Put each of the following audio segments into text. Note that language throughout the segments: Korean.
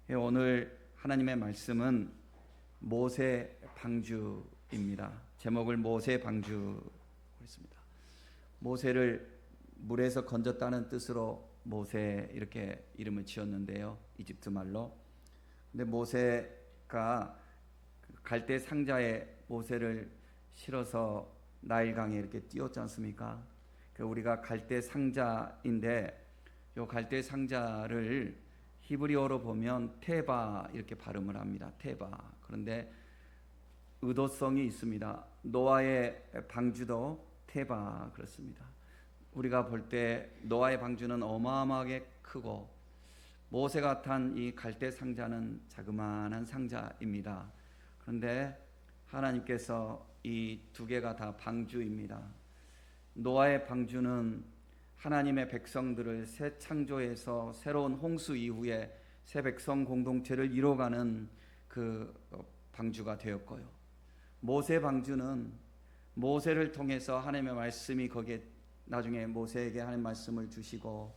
오늘 하나님의 말씀은 모세 방주입니다. 제목을 모세 방주 했습니다. 모세를 물에서 건졌다는 뜻으로 모세 이렇게 이름을 지었는데요. 이집트 말로. 근데 모세가 갈대 상자에 모세를 실어서 나일강에 이렇게 띄웠지 않습니까? 우리가 갈대 상자인데 이 갈대 상자를 히브리어로 보면 테바 이렇게 발음을 합니다. 테바. 그런데 의도성이 있습니다. 노아의 방주도 테바 그렇습니다. 우리가 볼 때 노아의 방주는 어마어마하게 크고 모세가 탄 이 갈대 상자는 자그마한 상자입니다. 그런데 하나님께서 이 두 개가 다 방주입니다. 노아의 방주는 하나님의 백성들을 새 창조에서 새로운 홍수 이후에 새 백성 공동체를 이뤄가는 그 방주가 되었고요. 모세 방주는 모세를 통해서 하나님의 말씀이 거기에 나중에 모세에게 하나님 말씀을 주시고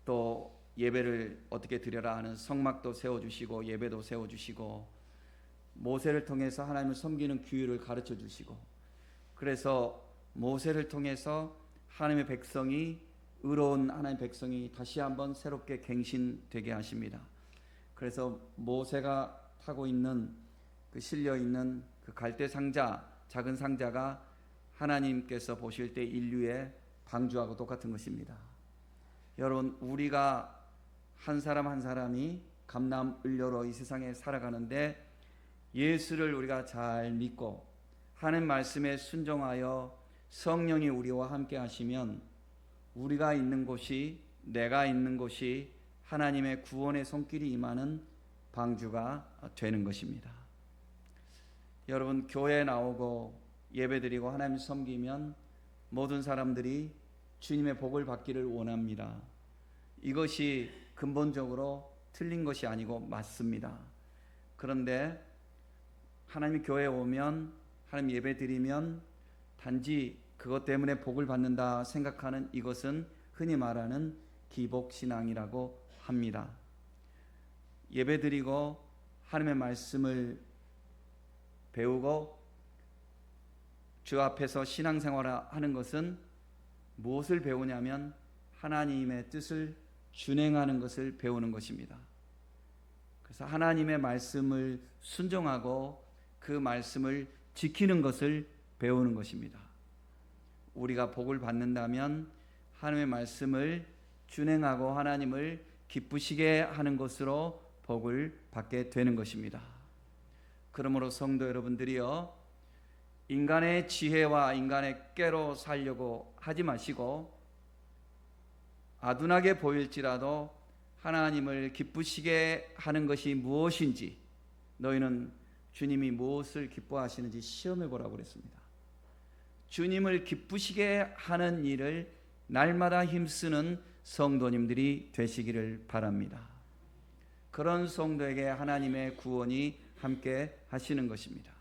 또 예배를 어떻게 드려라 하는 성막도 세워주시고 예배도 세워주시고 모세를 통해서 하나님을 섬기는 규율을 가르쳐 주시고 그래서 모세를 통해서 하나님의 백성이 의로운 하나님의 백성이 다시 한번 새롭게 갱신되게 하십니다. 그래서 모세가 타고 있는 그 실려 있는 그 갈대 상자 작은 상자가 하나님께서 보실 때 인류의 방주하고 똑같은 것입니다. 여러분 우리가 한 사람 한 사람이 감남을녀로 이 세상에 살아가는데 예수를 우리가 잘 믿고 하나님 말씀에 순종하여 성령이 우리와 함께 하시면 우리가 있는 곳이 내가 있는 곳이 하나님의 구원의 손길이 임하는 방주가 되는 것입니다. 여러분 교회에 나오고 예배드리고 하나님 섬기면 모든 사람들이 주님의 복을 받기를 원합니다. 이것이 근본적으로 틀린 것이 아니고 맞습니다. 그런데 하나님 교회에 오면 하나님 예배드리면 단지 그것 때문에 복을 받는다 생각하는 이것은 흔히 말하는 기복신앙이라고 합니다. 예배드리고 하나님의 말씀을 배우고 주 앞에서 신앙생활을 하는 것은 무엇을 배우냐면 하나님의 뜻을 준행하는 것을 배우는 것입니다. 그래서 하나님의 말씀을 순종하고 그 말씀을 지키는 것을 배우는 것입니다. 우리가 복을 받는다면 하나님의 말씀을 준행하고 하나님을 기쁘시게 하는 것으로 복을 받게 되는 것입니다. 그러므로 성도 여러분들이요, 인간의 지혜와 인간의 꾀로 살려고 하지 마시고 아둔하게 보일지라도 하나님을 기쁘시게 하는 것이 무엇인지 너희는 주님이 무엇을 기뻐하시는지 시험해 보라고 그랬습니다. 주님을 기쁘시게 하는 일을 날마다 힘쓰는 성도님들이 되시기를 바랍니다. 그런 성도에게 하나님의 구원이 함께 하시는 것입니다.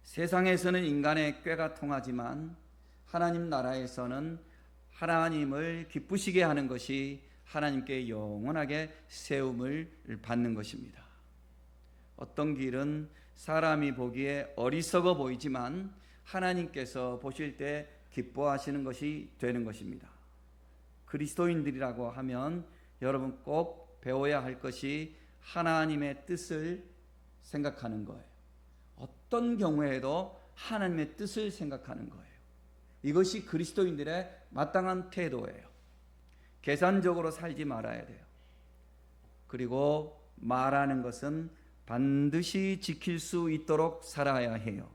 세상에서는 인간의 꾀가 통하지만 하나님 나라에서는 하나님을 기쁘시게 하는 것이 하나님께 영원하게 세움을 받는 것입니다. 어떤 길은 사람이 보기에 어리석어 보이지만 하나님께서 보실 때 기뻐하시는 것이 되는 것입니다. 그리스도인들이라고 하면 여러분 꼭 배워야 할 것이 하나님의 뜻을 생각하는 거예요. 어떤 경우에도 하나님의 뜻을 생각하는 거예요. 이것이 그리스도인들의 마땅한 태도예요. 계산적으로 살지 말아야 돼요. 그리고 말하는 것은 반드시 지킬 수 있도록 살아야 해요.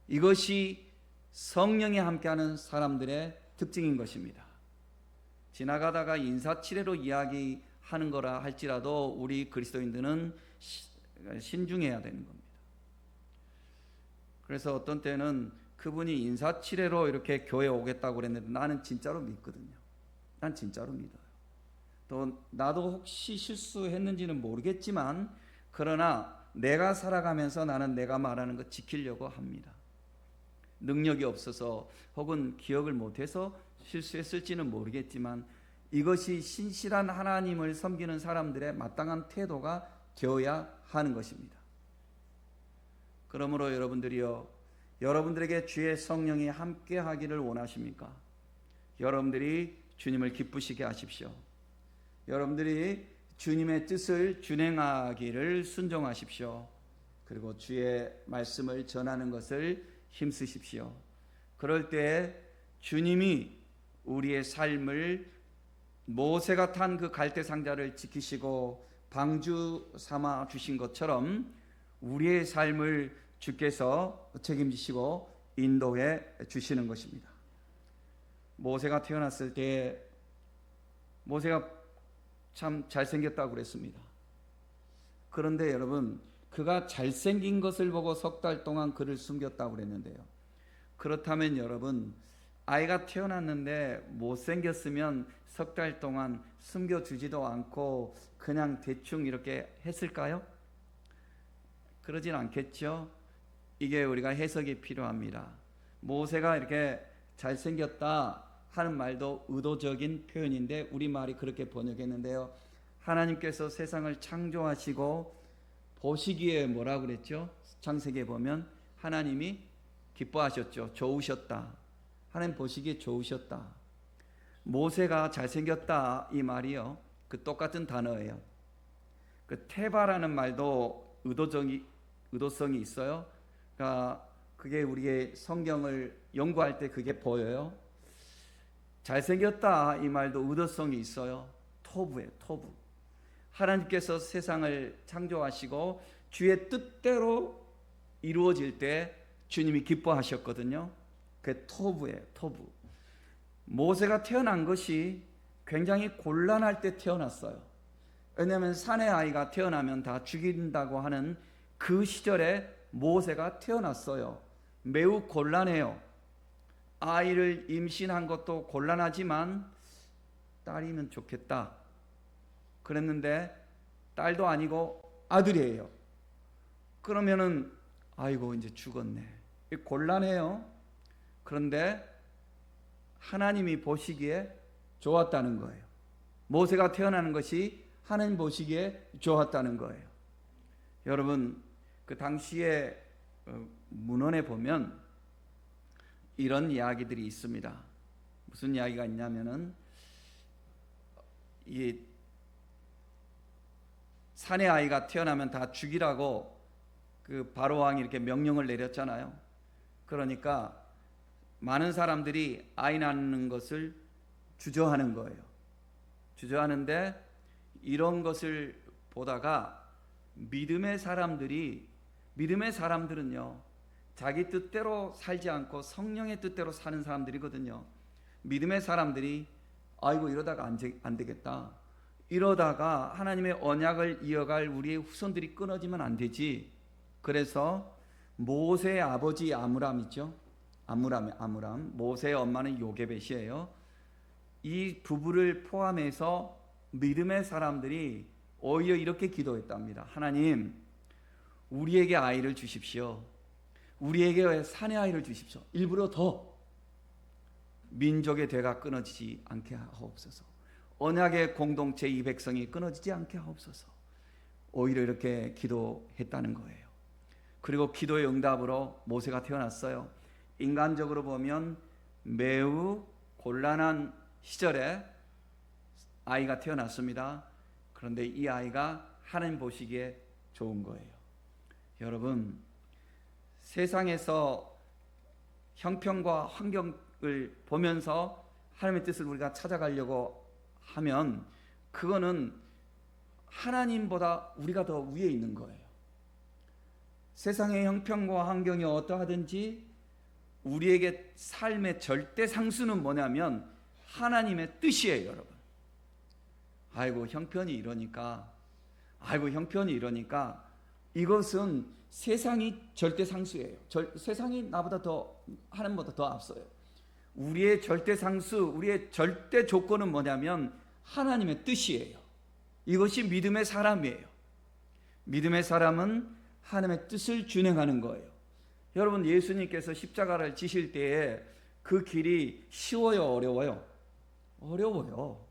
이것이 성령이 함께하는 사람들의 특징인 것입니다. 지나가다가 인사치레로 이야기하는 거라 할지라도 우리 그리스도인들은 신중해야 되는 겁니다. 그래서 어떤 때는 그분이 인사치레로 이렇게 교회에 오겠다고 그랬는데 나는 진짜로 믿거든요. 난 진짜로 믿어요. 또 나도 혹시 실수했는지는 모르겠지만 그러나 내가 살아가면서 나는 내가 말하는 것 지키려고 합니다. 능력이 없어서 혹은 기억을 못해서 실수했을지는 모르겠지만 이것이 신실한 하나님을 섬기는 사람들의 마땅한 태도가 되어야 하는 것입니다. 그러므로 여러분들이요, 여러분들에게 주의 성령이 함께 하기를 원하십니까? 여러분들이 주님을 기쁘시게 하십시오. 여러분들이 주님의 뜻을 준행하기를 순종하십시오. 그리고 주의 말씀을 전하는 것을 힘쓰십시오. 그럴 때 주님이 우리의 삶을 모세가 탄 그 갈대 상자를 지키시고 방주 삼아 주신 것처럼 우리의 삶을 주께서 책임지시고 인도해 주시는 것입니다. 모세가 태어났을 때 모세가 참 잘생겼다고 그랬습니다. 그런데 여러분, 그가 잘생긴 것을 보고 석 달 동안 그를 숨겼다고 그랬는데요. 그렇다면 여러분, 아이가 태어났는데 못생겼으면 석 달 동안 숨겨주지도 않고 그냥 대충 이렇게 했을까요? 그러진 않겠죠. 이게 우리가 해석이 필요합니다. 모세가 이렇게 잘생겼다 하는 말도 의도적인 표현인데 우리말이 그렇게 번역했는데요. 하나님께서 세상을 창조하시고 보시기에 뭐라고 그랬죠? 창세기에 보면 하나님이 기뻐하셨죠. 좋으셨다. 하나님 보시기에 좋으셨다. 모세가 잘생겼다 이 말이요, 그 똑같은 단어예요. 그 테바라는 말도 의도성이 있어요. 그러니까 그게 우리의 성경을 연구할 때 그게 보여요. 잘생겼다 이 말도 의도성이 있어요. 토부예요, 토부. 하나님께서 세상을 창조하시고 주의 뜻대로 이루어질 때 주님이 기뻐하셨거든요. 그게 토부예요, 토부. 모세가 태어난 것이 굉장히 곤란할 때 태어났어요. 왜냐하면 산의 아이가 태어나면 다 죽인다고 하는 그 시절에 모세가 태어났어요. 매우 곤란해요. 아이를 임신한 것도 곤란하지만 딸이면 좋겠다 그랬는데 딸도 아니고 아들이에요. 그러면은 아이고 이제 죽었네. 곤란해요. 그런데 하나님이 보시기에 좋았다는 거예요. 모세가 태어나는 것이 하나님 보시기에 좋았다는 거예요. 여러분, 그 당시에 문헌에 보면 이런 이야기들이 있습니다. 무슨 이야기가 있냐면은 이 산의 아이가 태어나면 다 죽이라고 그 바로 왕이 이렇게 명령을 내렸잖아요. 그러니까 많은 사람들이 아이 낳는 것을 주저하는 거예요. 주저하는데 이런 것을 보다가 믿음의 사람들은요, 자기 뜻대로 살지 않고 성령의 뜻대로 사는 사람들이거든요. 믿음의 사람들이 아이고 이러다가 안 되겠다. 이러다가 하나님의 언약을 이어갈 우리의 후손들이 끊어지면 안 되지. 그래서 모세의 아버지 아므람 있죠. 아므람. 모세의 엄마는 요게벳이에요. 이 부부를 포함해서 믿음의 사람들이 오히려 이렇게 기도했답니다. 하나님, 우리에게 아이를 주십시오. 우리에게 산의 아이를 주십시오. 일부러 더 민족의 대가 끊어지지 않게 하옵소서. 언약의 공동체 이 백성이 끊어지지 않게 하옵소서. 오히려 이렇게 기도했다는 거예요. 그리고 기도의 응답으로 모세가 태어났어요. 인간적으로 보면 매우 곤란한 시절에 아이가 태어났습니다. 그런데 이 아이가 하나님 보시기에 좋은 거예요. 여러분, 세상에서 형편과 환경을 보면서 하나님의 뜻을 우리가 찾아가려고 하면 그거는 하나님보다 우리가 더 위에 있는 거예요. 세상의 형편과 환경이 어떠하든지 우리에게 삶의 절대 상수는 뭐냐면 하나님의 뜻이에요, 여러분. 아이고 형편이 이러니까 이것은 세상이 절대 상수예요. 세상이 나보다 더 하나님보다 더 앞서요. 우리의 절대 상수, 우리의 절대 조건은 뭐냐면 하나님의 뜻이에요. 이것이 믿음의 사람이에요. 믿음의 사람은 하나님의 뜻을 준행하는 거예요. 여러분, 예수님께서 십자가를 지실 때에 그 길이 쉬워요, 어려워요? 어려워요.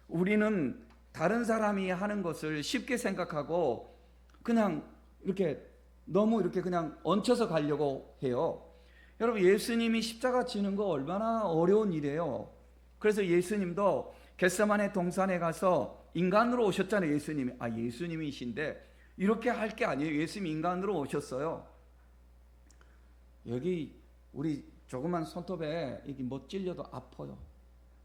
우리는 다른 사람이 하는 것을 쉽게 생각하고 그냥 이렇게 너무 이렇게 그냥 얹혀서 가려고 해요. 여러분, 예수님이 십자가 지는 거 얼마나 어려운 일이에요. 그래서 예수님도 겟세마네 동산에 가서 인간으로 오셨잖아요. 예수님이신데 이렇게 할 게 아니에요. 예수님이 인간으로 오셨어요. 여기 우리 조그만 손톱에 이게 뭐 찔려도 아파요.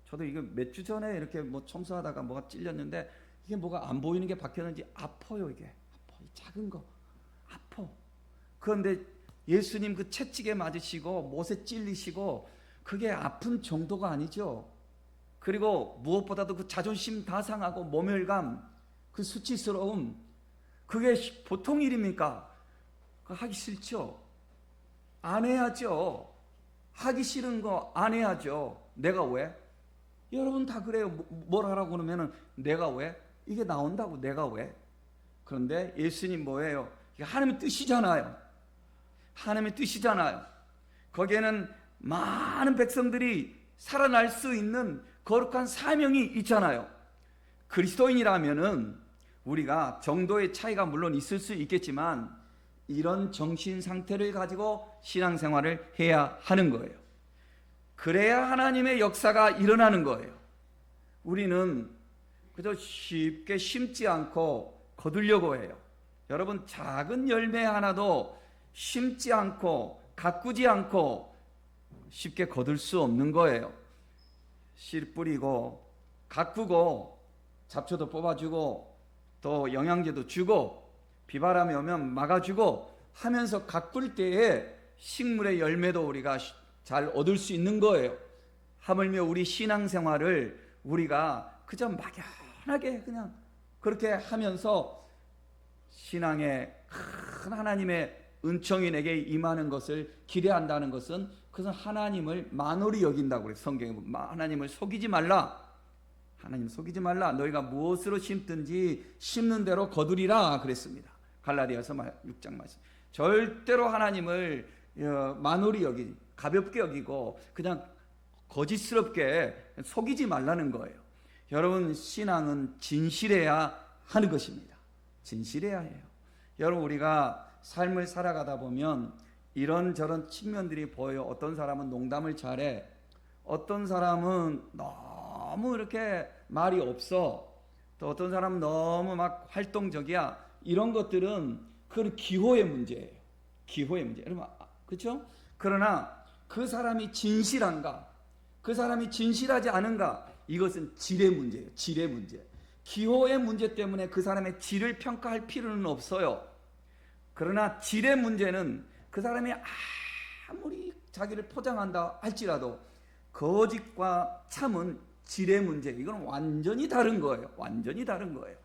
저도 이거 몇 주 전에 이렇게 뭐 청소하다가 뭐가 찔렸는데 이게 뭐가 안 보이는 게 박혔는지 아파요. 이게 아파. 작은 거 아파. 그런데 예수님 그 채찍에 맞으시고 못에 찔리시고 그게 아픈 정도가 아니죠. 그리고 무엇보다도 그 자존심 다 상하고 모멸감, 그 수치스러움, 그게 보통 일입니까? 하기 싫죠. 안 해야죠. 하기 싫은 거 안 해야죠. 내가 왜? 여러분 다 그래요. 뭘 하라고 그러면은 내가 왜? 이게 나온다고 내가 왜? 그런데 예수님 뭐예요? 이게 하나님의 뜻이잖아요. 하나님의 뜻이잖아요. 거기에는 많은 백성들이 살아날 수 있는 거룩한 사명이 있잖아요. 그리스도인이라면은 우리가 정도의 차이가 물론 있을 수 있겠지만 이런 정신 상태를 가지고 신앙생활을 해야 하는 거예요. 그래야 하나님의 역사가 일어나는 거예요. 우리는 그저 쉽게 심지 않고 거두려고 해요. 여러분, 작은 열매 하나도 심지 않고 가꾸지 않고 쉽게 거둘 수 없는 거예요. 씨 뿌리고 가꾸고 잡초도 뽑아주고 또 영양제도 주고 비바람이 오면 막아주고 하면서 가꿀 때에 식물의 열매도 우리가 잘 얻을 수 있는 거예요. 하물며 우리 신앙생활을 우리가 그저 막연하게 그냥 그렇게 하면서 신앙의 큰 하나님의 은총이 내게 임하는 것을 기대한다는 것은 그것은 하나님을 만홀히 여긴다고 그래요. 성경에 보면 하나님을 속이지 말라. 하나님 속이지 말라. 너희가 무엇으로 심든지 심는 대로 거두리라 그랬습니다. 갈라디아서 6장 말씀. 절대로 하나님을 만홀히 여기지, 가볍게 여기고 그냥 거짓스럽게 속이지 말라는 거예요. 여러분, 신앙은 진실해야 하는 것입니다. 진실해야 해요. 여러분, 우리가 삶을 살아가다 보면 이런저런 측면들이 보여요. 어떤 사람은 농담을 잘해. 어떤 사람은 너무 이렇게 말이 없어. 또 어떤 사람은 너무 막 활동적이야. 이런 것들은 그 기호의 문제예요. 기호의 문제. 여러분, 그렇죠? 그러나 그 사람이 진실한가? 그 사람이 진실하지 않은가? 이것은 질의 문제예요. 질의 문제. 기호의 문제 때문에 그 사람의 질을 평가할 필요는 없어요. 그러나 질의 문제는 그 사람이 아무리 자기를 포장한다 할지라도 거짓과 참은 질의 문제, 이건 완전히 다른 거예요. 완전히 다른 거예요.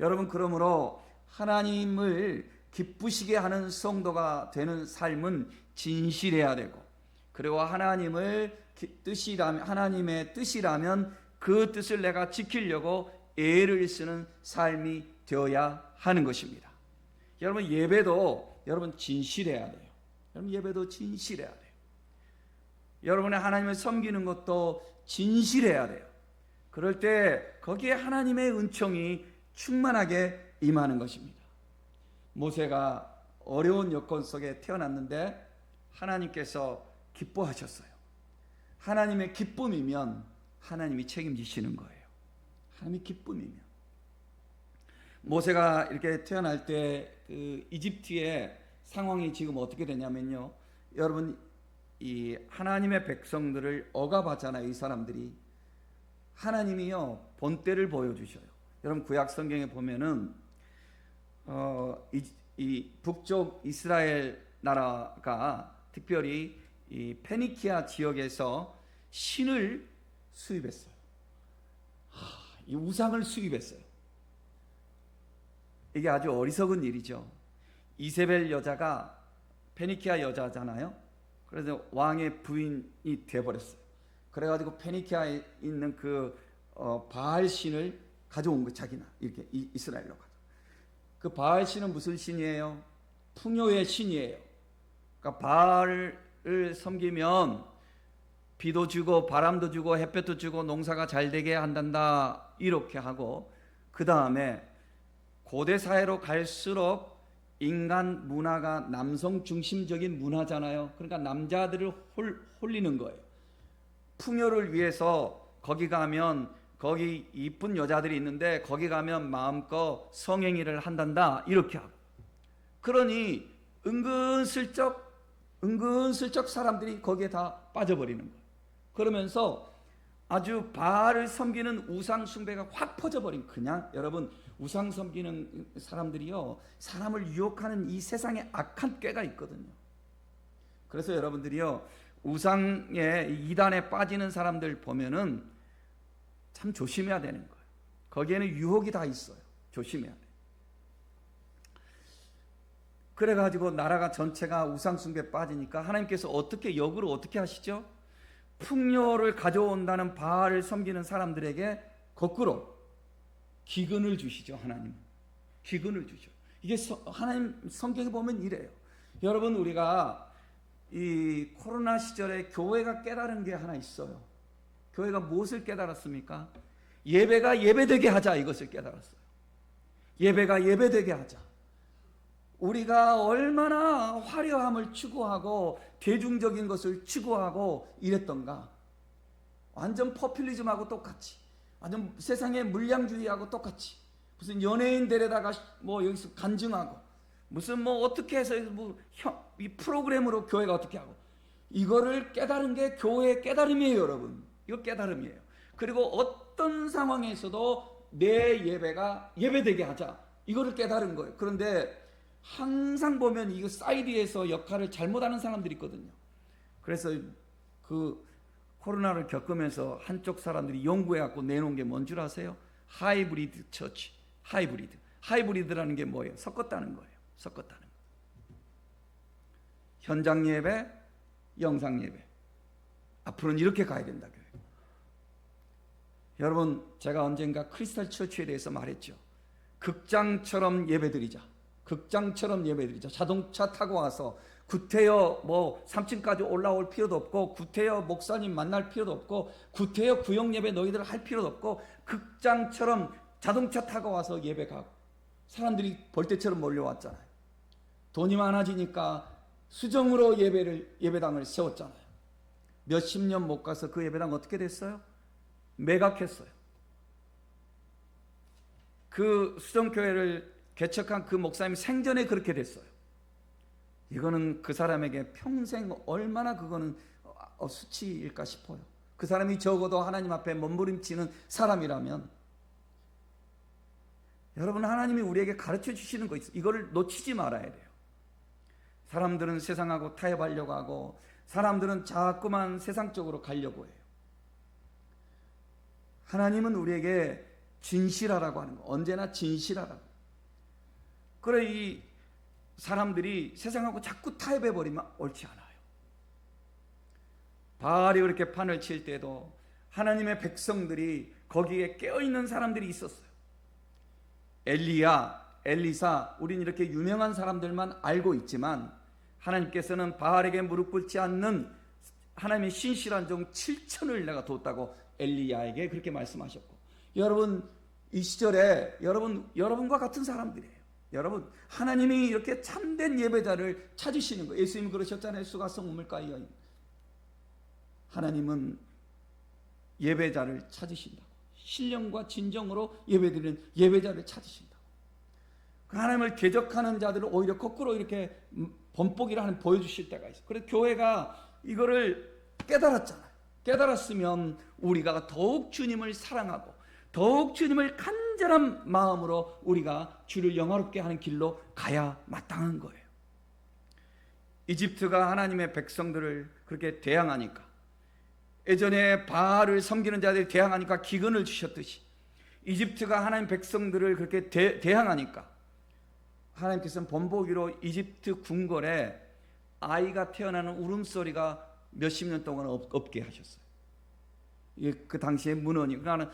여러분, 그러므로 하나님을 기쁘시게 하는 성도가 되는 삶은 진실해야 되고, 그리고 하나님의 뜻이라면 그 뜻을 내가 지키려고 애를 쓰는 삶이 되어야 하는 것입니다. 여러분, 예배도 여러분 진실해야 돼요. 여러분, 예배도 진실해야 돼요. 여러분의 하나님을 섬기는 것도 진실해야 돼요. 그럴 때 거기에 하나님의 은총이 충만하게 임하는 것입니다. 모세가 어려운 여건 속에 태어났는데 하나님께서 기뻐하셨어요. 하나님의 기쁨이면 하나님이 책임지시는 거예요. 하나님의 기쁨이면. 모세가 이렇게 태어날 때 그 이집트의 상황이 지금 어떻게 되냐면요, 여러분, 이 하나님의 백성들을 억압하잖아요. 이 사람들이. 하나님이요 본때를 보여주셔요. 여러분, 구약 성경에 보면은 이 북쪽 이스라엘 나라가 특별히 이 페니키아 지역에서 신을 수입했어요. 이 우상을 수입했어요. 이게 아주 어리석은 일이죠. 이세벨 여자가 페니키아 여자잖아요. 그래서 왕의 부인이 되어버렸어요. 그래가지고 페니키아에 있는 그 바알 신을 가져온 거, 자기나 이렇게 이스라엘로 가져. 그 바알 신은 무슨 신이에요? 풍요의 신이에요. 그러니까 바알을 섬기면 비도 주고 바람도 주고 햇볕도 주고 농사가 잘 되게 한단다 이렇게 하고, 그 다음에 고대 사회로 갈수록 인간 문화가 남성 중심적인 문화잖아요. 그러니까 남자들을 홀리는 거예요. 풍요를 위해서 거기 가면, 거기 이쁜 여자들이 있는데 거기 가면 마음껏 성행위를 한단다 이렇게 하고, 그러니 은근슬쩍 사람들이 거기에 다 빠져버리는 거예요. 그러면서 아주 바알을 섬기는 우상 숭배가 확 퍼져버린, 그냥 여러분 우상 섬기는 사람들이요, 사람을 유혹하는 이 세상에 악한 꾀가 있거든요. 그래서 여러분들이요, 우상에 이단에 빠지는 사람들 보면은 참 조심해야 되는 거예요. 거기에는 유혹이 다 있어요. 조심해야 돼요. 그래가지고 나라가 전체가 우상 숭배에 빠지니까 하나님께서 역으로 어떻게 하시죠? 풍요를 가져온다는 바알을 섬기는 사람들에게 거꾸로 기근을 주시죠. 하나님은 기근을 주죠. 이게 하나님 성경에 보면 이래요. 여러분, 우리가 이 코로나 시절에 교회가 깨달은 게 하나 있어요. 교회가 무엇을 깨달았습니까? 예배가 예배되게 하자, 이것을 깨달았어요. 예배가 예배되게 하자. 우리가 얼마나 화려함을 추구하고 대중적인 것을 추구하고 이랬던가. 완전 포퓰리즘하고 똑같이, 완전 세상의 물량주의하고 똑같이, 무슨 연예인 데려다가 뭐 여기서 간증하고, 무슨 뭐 어떻게 해서 이 프로그램으로 교회가 어떻게 하고, 이거를 깨달은 게 교회의 깨달음이에요. 여러분, 이거 깨달음이에요. 그리고 어떤 상황에서도 내 예배가 예배되게 하자, 이거를 깨달은 거예요. 그런데 항상 보면 이거 사이드에서 역할을 잘못하는 사람들이 있거든요. 그래서 그 코로나를 겪으면서 한쪽 사람들이 연구해갖고 내놓은 게 뭔 줄 아세요? 하이브리드 처치. 하이브리드라는 게 뭐예요? 섞었다는 거예요. 섞었다는 거. 현장 예배, 영상 예배. 앞으로는 이렇게 가야 된다, 교회. 여러분, 제가 언젠가 크리스탈 처치에 대해서 말했죠. 극장처럼 예배드리자. 자동차 타고 와서 구태여 3층까지 올라올 필요도 없고, 구태여 목사님 만날 필요도 없고, 구태여 구역 예배 너희들 할 필요도 없고, 극장처럼 자동차 타고 와서 예배 가고, 사람들이 벌떼처럼 몰려왔잖아요. 돈이 많아지니까 수정으로 예배당을 세웠잖아요. 몇십 년 못 가서 그 예배당 어떻게 됐어요? 매각했어요. 그 수정교회를 개척한 그 목사님이 생전에 그렇게 됐어요. 이거는 그 사람에게 평생 얼마나 그거는 수치일까 싶어요. 그 사람이 적어도 하나님 앞에 몸부림치는 사람이라면, 여러분, 하나님이 우리에게 가르쳐 주시는 거 있어요. 이거를 놓치지 말아야 돼요. 사람들은 세상하고 타협하려고 하고, 사람들은 자꾸만 세상 쪽으로 가려고 해요. 하나님은 우리에게 진실하라고 하는 거, 언제나 진실하라고. 그래, 이 사람들이 세상하고 자꾸 타협해버리면 옳지 않아요. 바알이 그렇게 판을 칠 때도 하나님의 백성들이 거기에 깨어있는 사람들이 있었어요. 엘리야, 엘리사, 우린 이렇게 유명한 사람들만 알고 있지만, 하나님께서는 바알에게 무릎 꿇지 않는 하나님의 신실한 종 7천을 내가 뒀다고 엘리야에게 그렇게 말씀하셨고, 여러분, 이 시절에 여러분과 같은 사람들이에요. 여러분, 하나님이 이렇게 참된 예배자를 찾으시는 거예요. 예수님이 그러셨잖아요. 수가성 우물가에 여인. 하나님은 예배자를 찾으신다고. 신령과 진정으로 예배드리는 예배자를 찾으신다고. 하나님을 대적하는 자들을 오히려 거꾸로 이렇게 본보기를 하는 보여주실 때가 있어요. 그래서 교회가 이거를 깨달았잖아요. 깨달았으면 우리가 더욱 주님을 사랑하고, 더욱 주님을 간절한 마음으로 우리가 주를 영화롭게 하는 길로 가야 마땅한 거예요. 이집트가 하나님의 백성들을 그렇게 대항하니까, 예전에 바알을 섬기는 자들이 대항하니까 기근을 주셨듯이, 이집트가 하나님 백성들을 그렇게 대항하니까 하나님께서는 본보기로 이집트 궁궐에 아이가 태어나는 울음소리가 몇십 년 동안 없게 하셨어요. 그 당시에 문헌이, 그러니까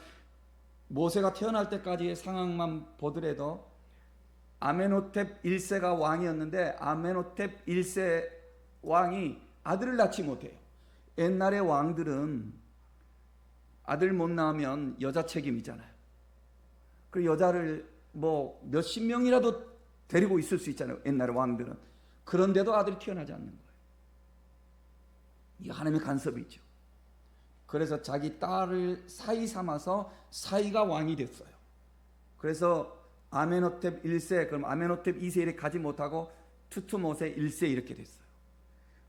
모세가 태어날 때까지의 상황만 보더라도 아멘호텝 1세가 왕이었는데, 아멘호텝 1세 왕이 아들을 낳지 못해요. 옛날의 왕들은 아들 못 낳으면 여자 책임이잖아요. 그 여자를 뭐 몇십 명이라도 데리고 있을 수 있잖아요. 옛날의 왕들은. 그런데도 아들이 태어나지 않는 거예요. 이 하나님의 간섭이죠. 그래서 자기 딸을 사이 삼아서 사이가 왕이 됐어요. 그래서 아멘호텝 1세, 그럼 아멘호텝 2세 이렇게 가지 못하고 투투모세 1세 이렇게 됐어요.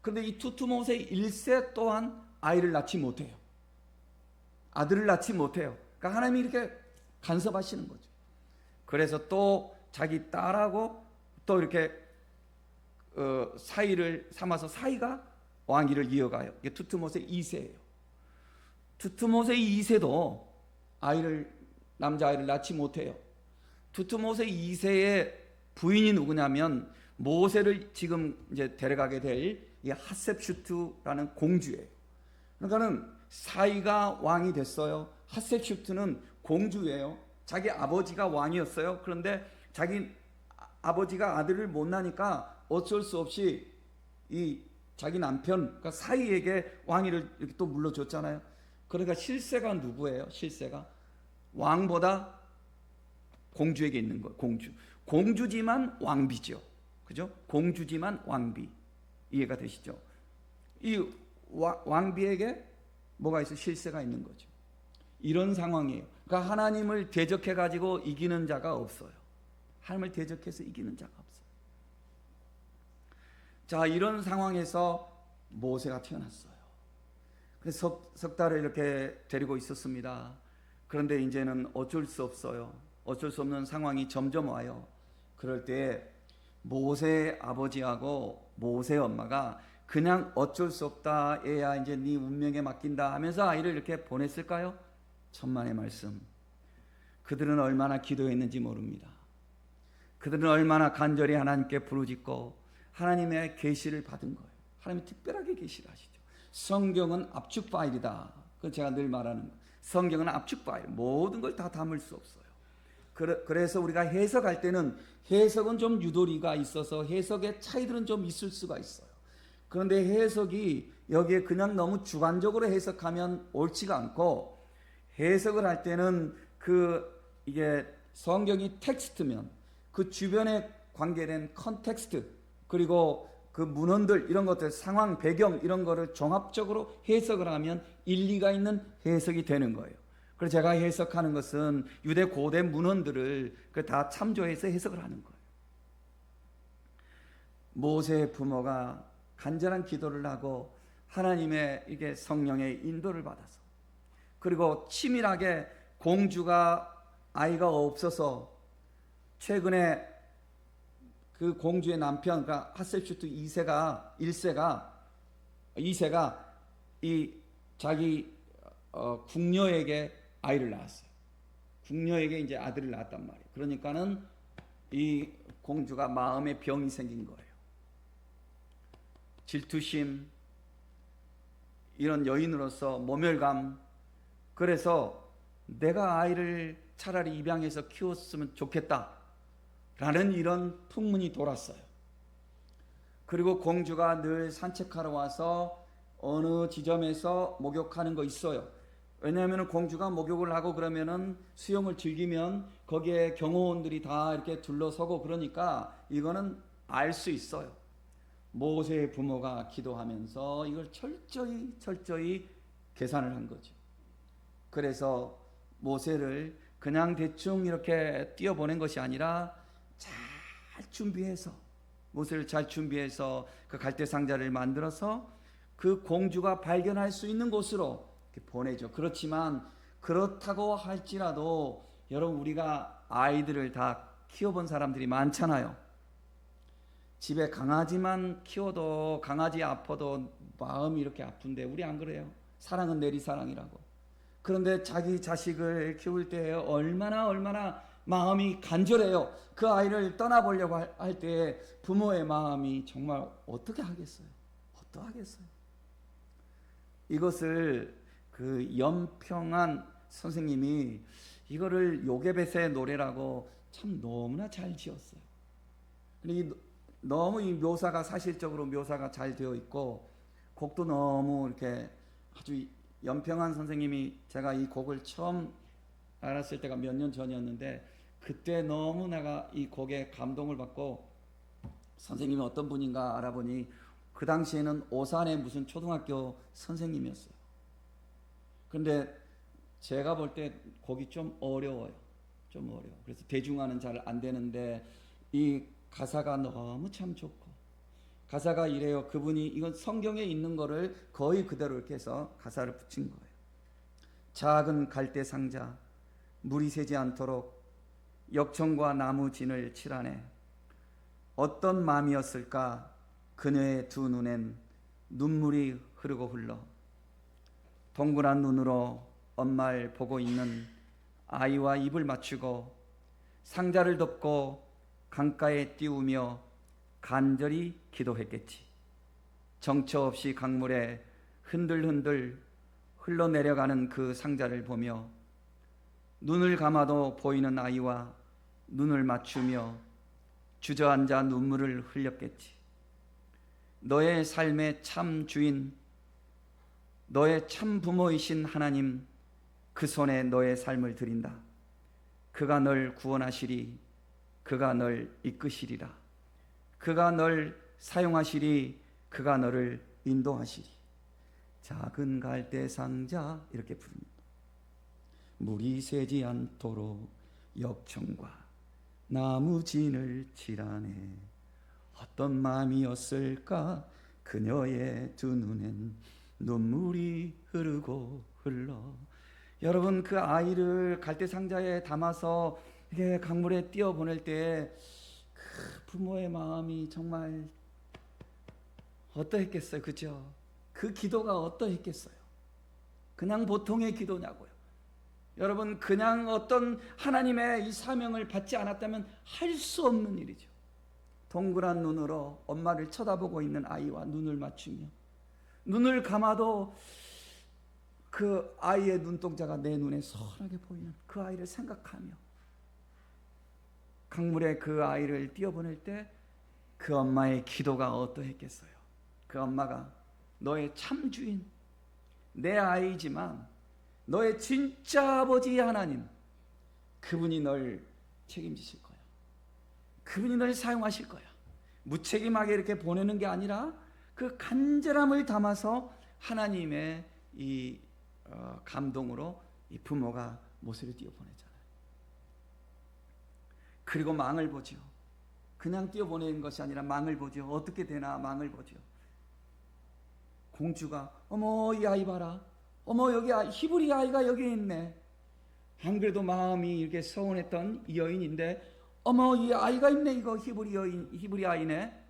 그런데 이 투투모세 1세 또한 아이를 낳지 못해요. 아들을 낳지 못해요. 그러니까 하나님이 이렇게 간섭하시는 거죠. 그래서 또 자기 딸하고 또 이렇게 사이를 삼아서 사이가 왕위를 이어가요. 이게 투투모세 2세예요. 투투모세 2세도 남자아이를 낳지 못해요. 투투모세 2세의 부인이 누구냐면 모세를 지금 이제 데려가게 될 이 하셉슈트라는 공주예요. 그러니까는 사이가 왕이 됐어요. 하셉슈트는 공주예요. 자기 아버지가 왕이었어요. 그런데 자기 아버지가 아들을 못 낳으니까 어쩔 수 없이 이 자기 남편 그러니까 사이에게 왕위를 이렇게 또 물려줬잖아요. 그러니까 실세가 누구예요? 실세가 왕보다 공주에게 있는 거예요. 공주지만 왕비죠. 그죠? 공주지만 왕비. 이해가 되시죠? 이 왕비에게 뭐가 있어? 실세가 있는 거죠. 이런 상황이에요. 그러니까 하나님을 대적해 가지고 이기는 자가 없어요. 하나님을 대적해서 이기는 자가 없어요. 자, 이런 상황에서 모세가 태어났어요. 그래서 석 달을 이렇게 데리고 있었습니다. 그런데 이제는 어쩔 수 없어요. 어쩔 수 없는 상황이 점점 와요. 그럴 때 모세의 아버지하고 모세의 엄마가 그냥 어쩔 수 없다, 애야 이제 네 운명에 맡긴다 하면서 아이를 이렇게 보냈을까요? 천만의 말씀. 그들은 얼마나 기도했는지 모릅니다. 그들은 얼마나 간절히 하나님께 부르짖고 하나님의 계시를 받은 거예요. 하나님이 특별하게 계시를 하시죠. 성경은 압축 파일이다. 그건 제가 늘 말하는 거예요. 성경은 압축 파일. 모든 걸 다 담을 수 없어요. 그래서 우리가 해석할 때는 해석은 좀 유도리가 있어서 해석의 차이들은 좀 있을 수가 있어요. 그런데 해석이 여기에 그냥 너무 주관적으로 해석하면 옳지가 않고 해석을 할 때는 이게 성경이 텍스트면 그 주변에 관계된 컨텍스트 그리고 그 문헌들 이런 것들 상황 배경 이런 거를 종합적으로 해석을 하면 일리가 있는 해석이 되는 거예요. 그래서 제가 해석하는 것은 유대 고대 문헌들을 다 참조해서 해석을 하는 거예요. 모세의 부모가 간절한 기도를 하고 하나님의 이게 성령의 인도를 받아서 그리고 치밀하게 공주가 아이가 없어서 최근에 그 공주의 남편 그러니까 하셉슈트 2세가 이 자기 궁녀에게 아이를 낳았어요. 궁녀에게 이제 아들을 낳았단 말이에요. 그러니까는 이 공주가 마음에 병이 생긴 거예요. 질투심, 이런 여인으로서 모멸감. 그래서 내가 아이를 차라리 입양해서 키웠으면 좋겠다 라는 이런 풍문이 돌았어요. 그리고 공주가 늘 산책하러 와서 어느 지점에서 목욕하는 거 있어요. 왜냐하면 공주가 목욕을 하고 그러면은 수영을 즐기면 거기에 경호원들이 다 이렇게 둘러서고 그러니까 이거는 알 수 있어요. 모세의 부모가 기도하면서 이걸 철저히 계산을 한 거죠. 그래서 모세를 그냥 대충 이렇게 띄워보낸 것이 아니라 잘 준비해서 모세를 잘 준비해서 그 갈대 상자를 만들어서 그 공주가 발견할 수 있는 곳으로 보내죠. 그렇지만 그렇다고 할지라도 여러분 우리가 아이들을 다 키워본 사람들이 많잖아요. 집에 강아지만 키워도 강아지 아파도 마음이 이렇게 아픈데 우리 안 그래요? 사랑은 내리사랑이라고. 그런데 자기 자식을 키울 때 얼마나 마음이 간절해요. 그 아이를 떠나보려고 할 때 부모의 마음이 정말 어떻게 하겠어요? 어떠하겠어요? 이것을 그 연평한 선생님이 이거를 요게벳의 노래라고 참 너무나 잘 지었어요. 너무 이 묘사가 사실적으로 묘사가 잘 되어 있고 곡도 너무 이렇게 아주 연평한 선생님이, 제가 이 곡을 처음 알았을 때가 몇 년 전이었는데 그때 너무 내가 이 곡에 감동을 받고 선생님이 어떤 분인가 알아보니 그 당시에는 오산의 무슨 초등학교 선생님이었어요. 그런데 제가 볼 때 곡이 좀 어려워요. 좀 어려워. 그래서 대중화는 잘 안 되는데 이 가사가 너무 참 좋고, 가사가 이래요. 그분이 이건 성경에 있는 거를 거의 그대로 이렇게 해서 가사를 붙인 거예요. 작은 갈대 상자, 물이 새지 않도록 역청과 나무 진을 칠하네. 어떤 마음이었을까 그녀의 두 눈엔 눈물이 흐르고 흘러. 동그란 눈으로 엄마를 보고 있는 아이와 입을 맞추고 상자를 덮고 강가에 띄우며 간절히 기도했겠지. 정처 없이 강물에 흔들흔들 흘러내려가는 그 상자를 보며 눈을 감아도 보이는 아이와 눈을 맞추며 주저앉아 눈물을 흘렸겠지. 너의 삶의 참 주인, 너의 참 부모이신 하나님, 그 손에 너의 삶을 드린다. 그가 널 구원하시리. 그가 널 이끄시리라. 그가 널 사용하시리. 그가 너를 인도하시리. 작은 갈대 상자, 이렇게 부릅니다. 물이 새지 않도록 역청과 나무 진을 칠하네. 어떤 마음이었을까 그녀의 두 눈엔 눈물이 흐르고 흘러. 여러분, 그 아이를 갈대 상자에 담아서 이렇게 강물에 띄어 보낼 때 그 부모의 마음이 정말 어떠했겠어요, 그죠? 그 기도가 어떠했겠어요? 그냥 보통의 기도냐고요. 여러분, 그냥 어떤 하나님의 이 사명을 받지 않았다면 할 수 없는 일이죠. 동그란 눈으로 엄마를 쳐다보고 있는 아이와 눈을 맞추며 눈을 감아도 그 아이의 눈동자가 내 눈에 선하게 보이는 그 아이를 생각하며 강물에 그 아이를 띄어보낼 때 그 엄마의 기도가 어떠했겠어요? 그 엄마가 너의 참 주인, 내 아이지만 너의 진짜 아버지 하나님, 그분이 널 책임지실 거야. 그분이 널 사용하실 거야. 무책임하게 이렇게 보내는 게 아니라 그 간절함을 담아서 하나님의 이 감동으로 이 부모가 모세를 띄어보내잖아요. 그리고 망을 보죠. 그냥 띄어보내는 것이 아니라 망을 보죠. 어떻게 되나 망을 보죠. 공주가 어머 이 아이 봐라. 어머 여기 히브리 아이가 여기 있네. 안 그래도 마음이 이렇게 서운했던 이 여인인데 어머 이 아이가 있네. 이거 히브리 여인, 히브리 아이네.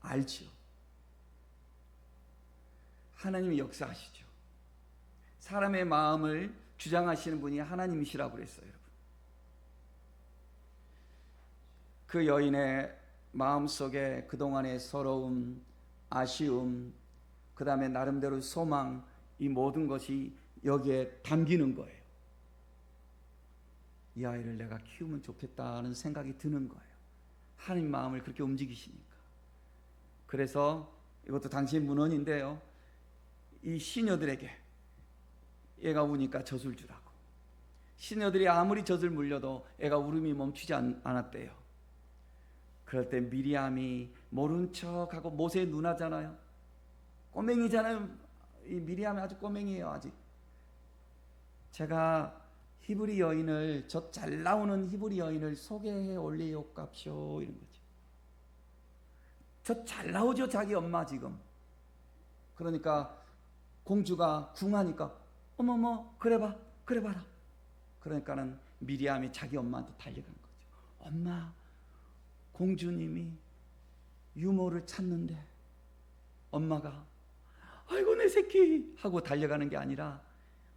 알지요. 하나님이 역사하시죠. 사람의 마음을 주장하시는 분이 하나님이시라고 그랬어요, 여러분. 그 여인의 마음속에 그동안의 서러움, 아쉬움, 그 다음에 나름대로 소망, 이 모든 것이 여기에 담기는 거예요. 이 아이를 내가 키우면 좋겠다는 생각이 드는 거예요. 하나님 마음을 그렇게 움직이시니까. 그래서 이것도 당시의 문헌인데요, 이 시녀들에게 애가 우니까 젖을 주라고. 시녀들이 아무리 젖을 물려도 애가 울음이 멈추지 않았대요. 그럴 때 미리암이 모른 척하고, 모세의 누나잖아요, 꼬맹이잖아요. 이 미리암이 아주 꼬맹이에요. 아직. 제가 히브리 여인을, 젖 잘 나오는 히브리 여인을 소개해 올리옵갑쇼, 이런 거죠. 젖 잘 나오죠, 자기 엄마 지금. 그러니까 공주가 궁하니까 어머머 그래봐라. 그러니까는 미리암이 자기 엄마한테 달려간 거죠. 엄마, 공주님이 유모를 찾는데. 엄마가 아이고 내 새끼 하고 달려가는 게 아니라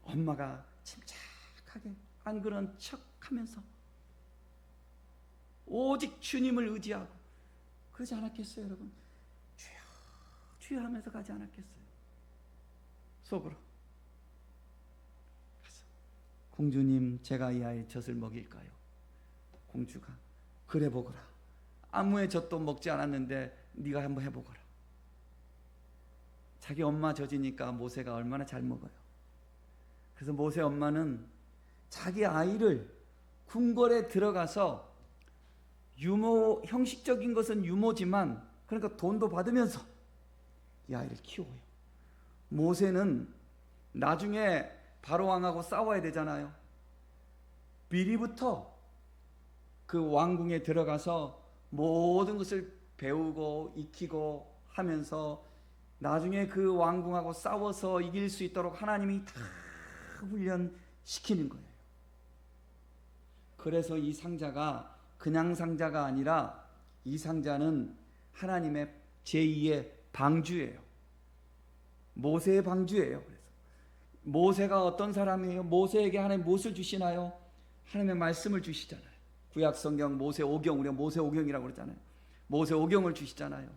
엄마가 침착하게 안 그런 척하면서 오직 주님을 의지하고, 그러지 않았겠어요, 여러분? 주여 주여 하면서 가지 않았겠어요? 속으로 가서 공주님, 제가 이 아이 젖을 먹일까요? 공주가 그래 보거라. 아무의 젖도 먹지 않았는데 네가 한번 해보거라. 자기 엄마 젖이니까 모세가 얼마나 잘 먹어요. 그래서 모세 엄마는 자기 아이를 궁궐에 들어가서 유모, 형식적인 것은 유모지만 그러니까 돈도 받으면서 이 아이를 키워요. 모세는 나중에 바로왕하고 싸워야 되잖아요. 미리부터 그 왕궁에 들어가서 모든 것을 배우고 익히고 하면서 나중에 그 왕궁하고 싸워서 이길 수 있도록 하나님이 다 훈련시키는 거예요. 그래서 이 상자가 그냥 상자가 아니라 이 상자는 하나님의 제2의 방주예요. 모세의 방주예요. 그래서 모세가 어떤 사람이에요? 모세에게 하나님 무엇을 주시나요? 하나님의 말씀을 주시잖아요. 구약 성경 모세 오경, 우리가 모세 오경이라고 그러잖아요. 모세 오경을 주시잖아요.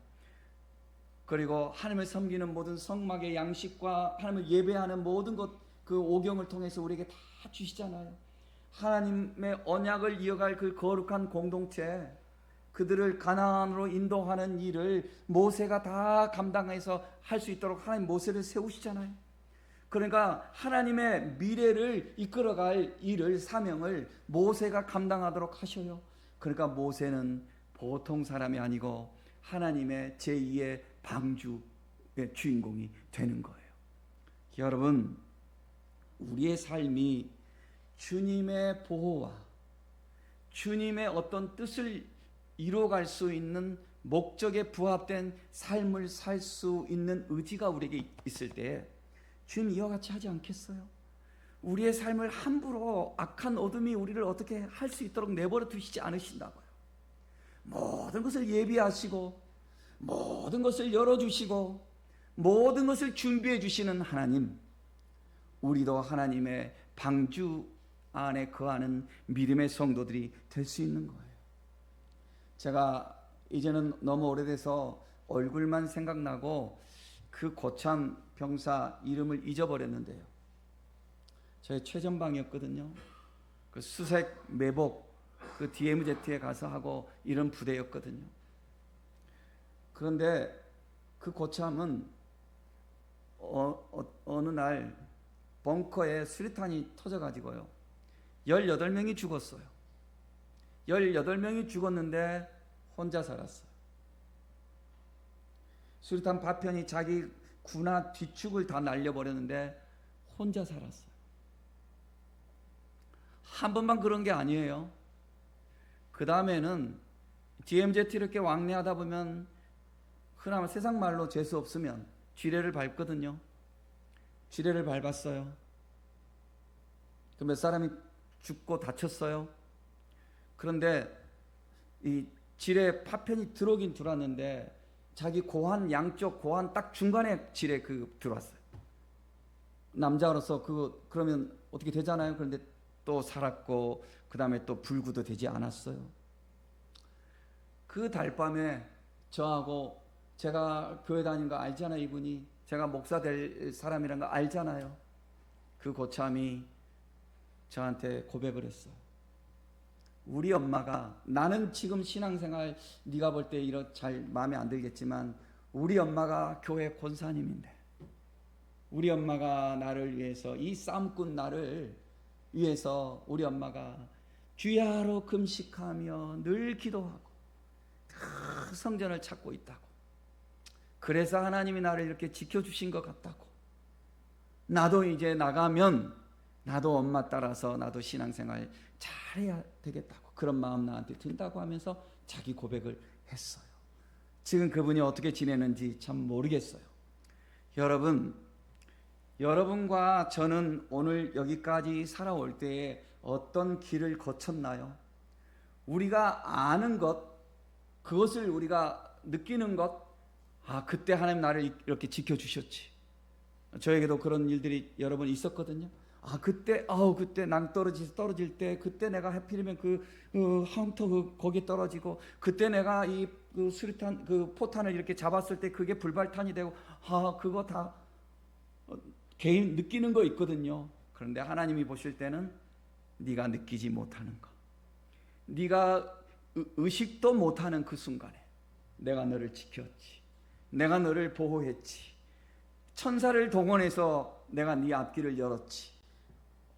그리고 하나님을 섬기는 모든 성막의 양식과 하나님을 예배하는 모든 것, 그 오경을 통해서 우리에게 다 주시잖아요. 하나님의 언약을 이어갈 그 거룩한 공동체, 그들을 가나안으로 인도하는 일을 모세가 다 감당해서 할 수 있도록 하나님 모세를 세우시잖아요. 그러니까 하나님의 미래를 이끌어갈 일을, 사명을 모세가 감당하도록 하셔요. 그러니까 모세는 보통 사람이 아니고 하나님의 제2의 방주의 주인공이 되는 거예요. 여러분, 우리의 삶이 주님의 보호와 주님의 어떤 뜻을 이루어갈 수 있는 목적에 부합된 삶을 살 수 있는 의지가 우리에게 있을 때 주님 이와 같이 하지 않겠어요? 우리의 삶을 함부로 악한 어둠이 우리를 어떻게 할 수 있도록 내버려 두시지 않으신다고요. 모든 것을 예비하시고 모든 것을 열어주시고 모든 것을 준비해 주시는 하나님, 우리도 하나님의 방주 안에 거하는 믿음의 성도들이 될 수 있는 거예요. 제가 이제는 너무 오래돼서 얼굴만 생각나고 그 고참 병사 이름을 잊어버렸는데요. 저의 최전방이었거든요. 그 수색 매복 그 DMZ에 가서 하고 이런 부대였거든요. 그런데 그 고참은 어느 날 벙커에 수리탄이 터져가지고요 18명이 죽었어요. 18명이 죽었는데 혼자 살았어요. 수리탄 파편이 자기 군화 뒤축을 다 날려버렸는데 혼자 살았어요. 한 번만 그런 게 아니에요. 그 다음에는 DMZ 이렇게 왕래하다 보면 흔하면 세상 말로 재수 없으면 쥐레를 밟거든요. 쥐레를 밟았어요. 그 몇 사람이 죽고 다쳤어요. 그런데 이 지뢰 파편이 들어오긴 들어왔는데 자기 고환 양쪽 고환 딱 중간에 지뢰 들어왔어요. 남자로서 그러면 어떻게 되잖아요. 그런데 또 살았고 그 다음에 또 불구도 되지 않았어요. 그 달밤에 저하고 제가 교회 다니는 거 알잖아요. 이분이 제가 목사 될 사람이란 거 알잖아요. 그 고참이 저한테 고백을 했어요. 우리 엄마가, 나는 지금 신앙생활 네가 볼 때 이렇게 잘 마음에 안 들겠지만 우리 엄마가 교회 권사님인데 우리 엄마가 나를 위해서, 이 싸움꾼 나를 위해서 우리 엄마가 주야로 금식하며 늘 기도하고 그 성전을 찾고 있다고. 그래서 하나님이 나를 이렇게 지켜주신 것 같다고. 나도 이제 나가면 나도 엄마 따라서 나도 신앙생활 잘해야 되겠다고, 그런 마음 나한테 든다고 하면서 자기 고백을 했어요. 지금 그분이 어떻게 지내는지 참 모르겠어요. 여러분, 여러분과 저는 오늘 여기까지 살아올 때에 어떤 길을 거쳤나요? 우리가 아는 것, 그것을 우리가 느끼는 것, 그때 하나님 나를 이렇게 지켜주셨지. 저에게도 그런 일들이 여러 번 있었거든요. 그때 낭 떨어질 때, 그때 내가 하필이면 항터 거기 떨어지고, 그때 내가 그 수리탄 포탄을 이렇게 잡았을 때 그게 불발탄이 되고, 그거 다 개인 느끼는 거 있거든요. 그런데 하나님이 보실 때는 네가 느끼지 못하는 거, 네가 의식도 못하는 그 순간에 내가 너를 지켰지, 내가 너를 보호했지, 천사를 동원해서 내가 네 앞길을 열었지.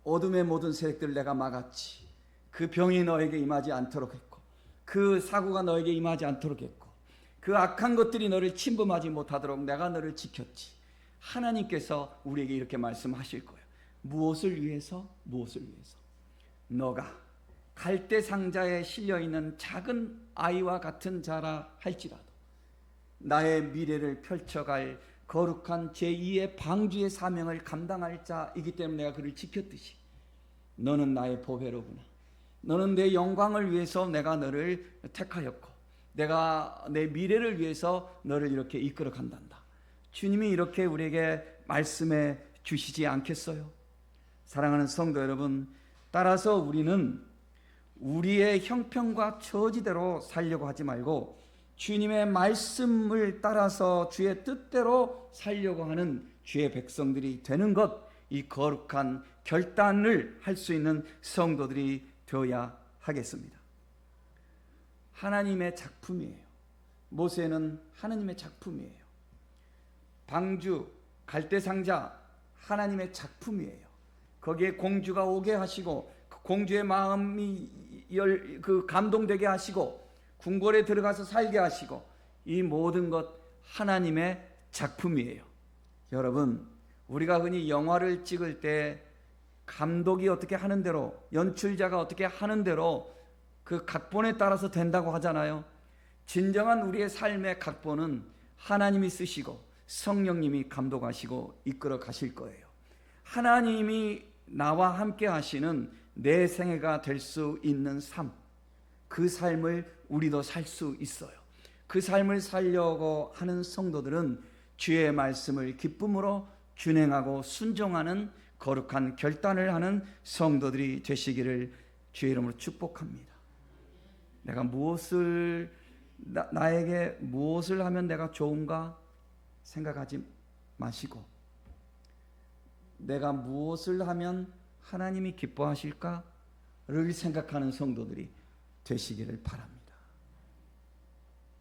어둠의 모든 세력들을 내가 막았지. 그 병이 너에게 임하지 않도록 했고, 그 사고가 너에게 임하지 않도록 했고, 그 악한 것들이 너를 침범하지 못하도록 내가 너를 지켰지. 하나님께서 우리에게 이렇게 말씀하실 거예요. 무엇을 위해서? 무엇을 위해서? 너가 갈대 상자에 실려 있는 작은 아이와 같은 자라 할지라도 나의 미래를 펼쳐갈 거룩한 제2의 방주의 사명을 감당할 자이기 때문에 내가 그를 지켰듯이 너는 나의 보배로구나. 너는 내 영광을 위해서 내가 너를 택하였고 내가 내 미래를 위해서 너를 이렇게 이끌어 간단다. 주님이 이렇게 우리에게 말씀해 주시지 않겠어요? 사랑하는 성도 여러분, 따라서 우리는 우리의 형편과 처지대로 살려고 하지 말고 주님의 말씀을 따라서 주의 뜻대로 살려고 하는 주의 백성들이 되는 것, 이 거룩한 결단을 할 수 있는 성도들이 되어야 하겠습니다. 하나님의 작품이에요. 모세는 하나님의 작품이에요. 방주, 갈대상자 하나님의 작품이에요. 거기에 공주가 오게 하시고 그 공주의 마음이 감동되게 하시고 궁궐에 들어가서 살게 하시고 이 모든 것 하나님의 작품이에요. 여러분, 우리가 흔히 영화를 찍을 때 감독이 어떻게 하는 대로, 연출자가 어떻게 하는 대로 그 각본에 따라서 된다고 하잖아요. 진정한 우리의 삶의 각본은 하나님이 쓰시고 성령님이 감독하시고 이끌어 가실 거예요. 하나님이 나와 함께 하시는 내 생애가 될 수 있는 삶, 그 삶을 우리도 살 수 있어요. 그 삶을 살려고 하는 성도들은 주의 말씀을 기쁨으로 준행하고 순종하는 거룩한 결단을 하는 성도들이 되시기를 주의 이름으로 축복합니다. 내가 나에게 무엇을 하면 내가 좋은가 생각하지 마시고 내가 무엇을 하면 하나님이 기뻐하실까를 생각하는 성도들이 되시기를 바랍니다.